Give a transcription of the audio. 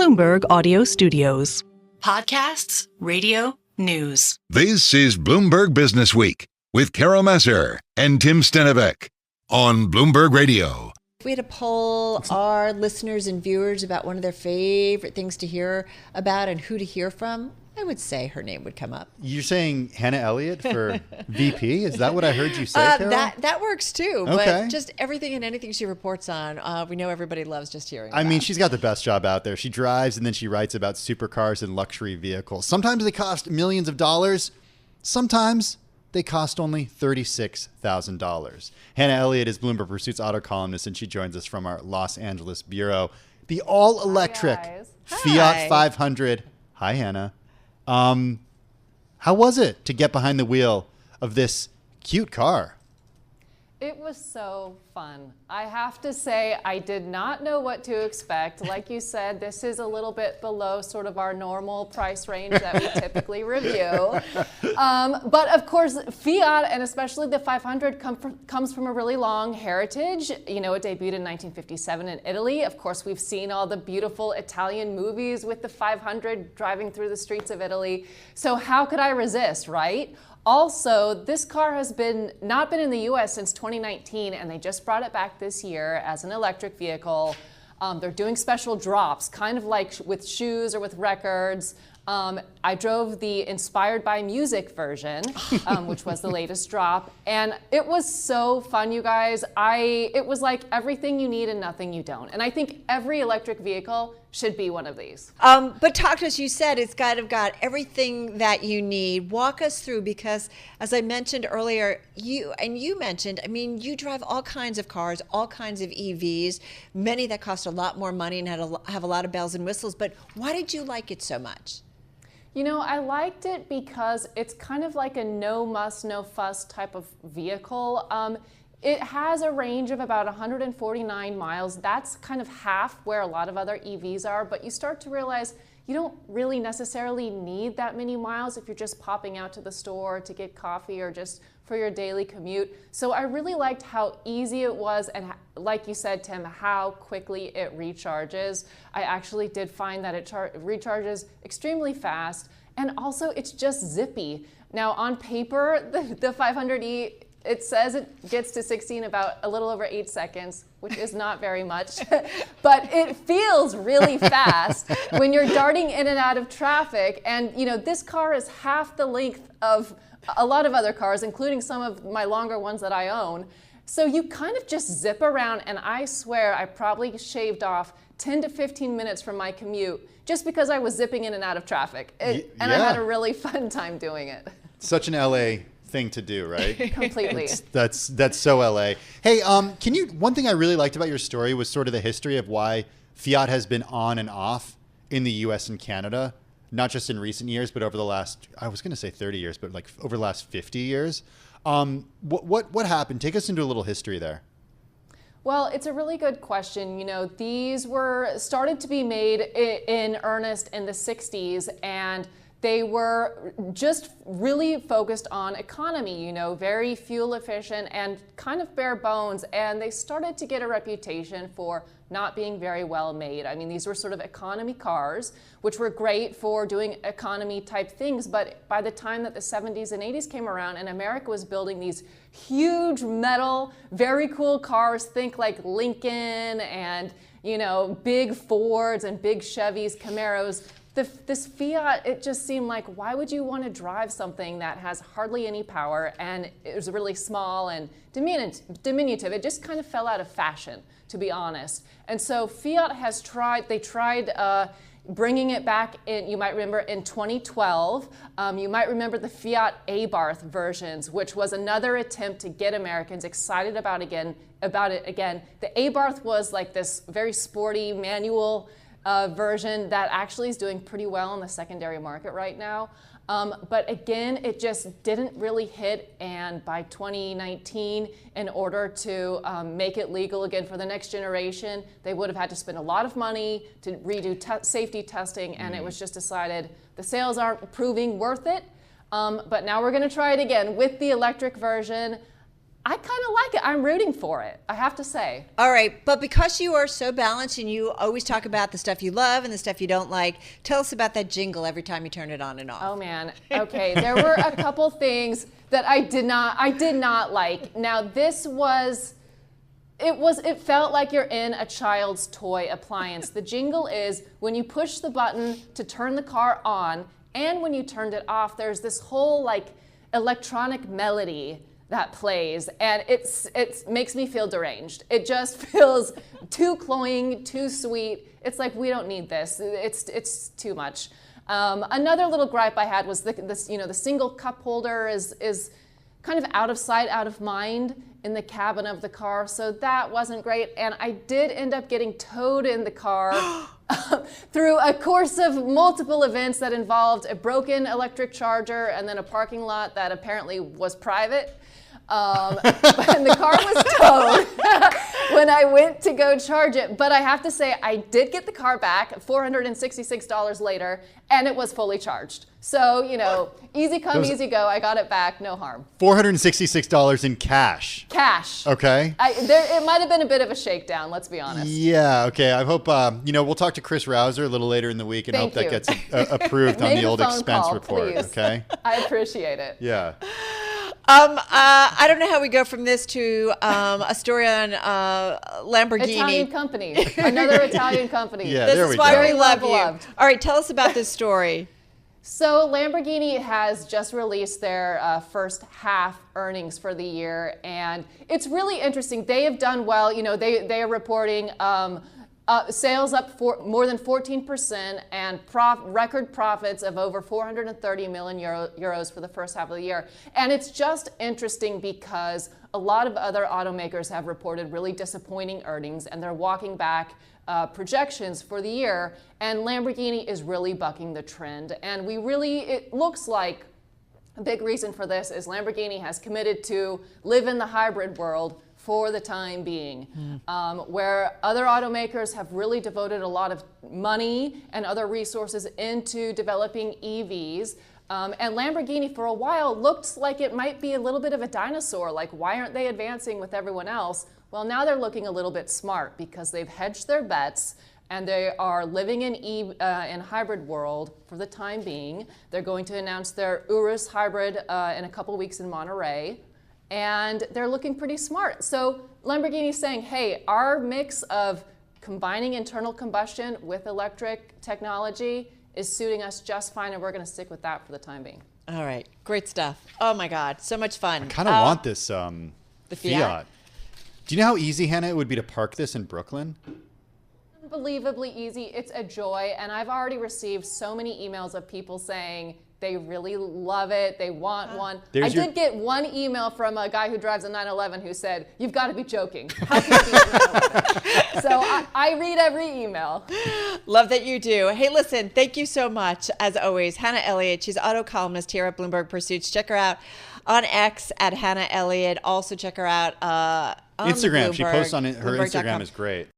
Bloomberg Audio Studios. Podcasts, radio, news. This is Bloomberg Businessweek with Massar and Tim Stenovec on Bloomberg Radio. If we had to poll our listeners and viewers about one of their favorite things to hear about and who to hear from, I would say her name would come up. You're saying Hannah Elliott for VP? Is that what I heard you say, Carol? That works too. Okay. But just everything and anything she reports on, we know everybody loves just hearing about. I mean, she's got the best job out there. She drives and then she writes about supercars and luxury vehicles. Sometimes they cost millions of dollars. Sometimes they cost only $36,000. Hannah Elliott is Bloomberg Pursuit's auto columnist, and she joins us from our Los Angeles bureau. The all-electric Fiat 500. Hi, Hannah. How was it to get behind the wheel of this cute car? It was so fun. I have to say, I did not know what to expect. Like you said, this is a little bit below sort of our normal price range that we typically review. But of course, Fiat, and especially the 500, comes from a really long heritage. You know, it debuted in 1957 in Italy. Of course, we've seen all the beautiful Italian movies with the 500 driving through the streets of Italy. So how could I resist, right? Also, this car has not been in the U.S. since 2019, and they just brought it back this year as an electric vehicle. They're doing special drops, kind of like with shoes or with records. I drove the Inspired by Music version, which was the latest drop, and it was so fun, you guys. It was like everything you need and nothing you don't. And I think every electric vehicle should be one of these. But talk to us, you said it's kind of got everything that you need. Walk us through, because as I mentioned earlier, you mentioned, I mean, you drive all kinds of cars, all kinds of EVs, many that cost a lot more money and have a lot of bells and whistles, but why did you like it so much? You know, I liked it because it's kind of like a no muss, no fuss type of vehicle. It has a range of about 149 miles. That's kind of half where a lot of other EVs are, but you start to realize you don't really necessarily need that many miles if you're just popping out to the store to get coffee or just for your daily commute. So I really liked how easy it was, and like you said, Tim, how quickly it recharges. I actually did find that it recharges extremely fast, and also it's just zippy. Now on paper, the 500e, it says it gets to 60 in about a little over 8 seconds, which is not very much, but it feels really fast when you're darting in and out of traffic. And you know, this car is half the length of a lot of other cars, including some of my longer ones that I own. So you kind of just zip around, and I swear I probably shaved off 10 to 15 minutes from my commute just because I was zipping in and out I had a really fun time doing it. Such an LA thing to do, right? Completely. That's so LA. Hey, one thing I really liked about your story was sort of the history of why Fiat has been on and off in the US and Canada, not just in recent years, but over the last, I was going to say 30 years, but like over the last 50 years. What happened? Take us into a little history there. Well, it's a really good question. You know, these were started to be made in earnest in the 60s, and they were just really focused on economy, you know, very fuel efficient and kind of bare bones. And they started to get a reputation for not being very well made. I mean, these were sort of economy cars, which were great for doing economy type things. But by the time that the 70s and 80s came around and America was building these huge metal, very cool cars, think like Lincoln and, you know, big Fords and big Chevys, Camaros, this Fiat, it just seemed like, why would you want to drive something that has hardly any power and it was really small and diminutive? It just kind of fell out of fashion, to be honest. And so Fiat has tried bringing it back in, you might remember, in 2012. You might remember the Fiat Abarth versions, which was another attempt to get Americans excited about it again. The Abarth was like this very sporty manual version that actually is doing pretty well in the secondary market right now. But again, it just didn't really hit, and by 2019, in order to make it legal again for the next generation, they would have had to spend a lot of money to redo safety testing, and it was just decided the sales aren't proving worth it. But now we're going to try it again with the electric version. I kind of like it. I'm rooting for it, I have to say. All right, but because you are so balanced and you always talk about the stuff you love and the stuff you don't like, tell us about that jingle every time you turn it on and off. Oh man. Okay, there were a couple things that I did not like. Now it felt like you're in a child's toy appliance. The jingle is when you push the button to turn the car on and when you turned it off, there's this whole like electronic melody that plays, and it makes me feel deranged. It just feels too cloying, too sweet. It's like, we don't need this. It's too much. Another little gripe I had was the single cup holder is kind of out of sight, out of mind in the cabin of the car, so that wasn't great. And I did end up getting towed in the car through a course of multiple events that involved a broken electric charger and then a parking lot that apparently was private. And the car was towed when I went to go charge it. But I have to say, I did get the car back $466 later, and it was fully charged. So, easy come, easy go. I got it back, no harm. $466 in cash. Cash. Okay. It might have been a bit of a shakedown, let's be honest. Yeah, okay. I hope, we'll talk to Chris Rouser a little later in the week and hope that gets approved on the old expense report, please. okay? I appreciate it. Yeah. I don't know how we go from this to a story on Lamborghini. Italian company. Another Italian company. Yeah, This there is we why go. we love you. Loved. All right, tell us about this story. So Lamborghini has just released their first half earnings for the year, and it's really interesting. They have done well. They are reporting sales up for more than 14% and record profits of over 430 million euros for the first half of the year. And it's just interesting because a lot of other automakers have reported really disappointing earnings, and they're walking back projections for the year, and Lamborghini is really bucking the trend. And it looks like a big reason for this is Lamborghini has committed to live in the hybrid world for the time being, where other automakers have really devoted a lot of money and other resources into developing EVs. And Lamborghini for a while looked like it might be a little bit of a dinosaur, like why aren't they advancing with everyone else? Well, now they're looking a little bit smart because they've hedged their bets and they are living in hybrid world for the time being. They're going to announce their Urus hybrid in a couple weeks in Monterey, and they're looking pretty smart. So Lamborghini's saying, hey, our mix of combining internal combustion with electric technology is suiting us just fine, and we're going to stick with that for the time being. All right, great stuff. Oh my God, so much fun. I kind of want this the Fiat. Do you know how easy, Hannah, it would be to park this in Brooklyn? Unbelievably easy. It's a joy, and I've already received so many emails of people saying they really love it, they want one. I did get one email from a guy who drives a 911 who said, "You've got to be joking. How can you be a 911?" So I read every email. Love that you do. Hey, listen, thank you so much, as always. Hannah Elliott, she's auto columnist here at Bloomberg Pursuits. Check her out on X at Hannah Elliott. Also check her out on Instagram. Bloomberg, She posts on her Bloomberg.com. Instagram is great.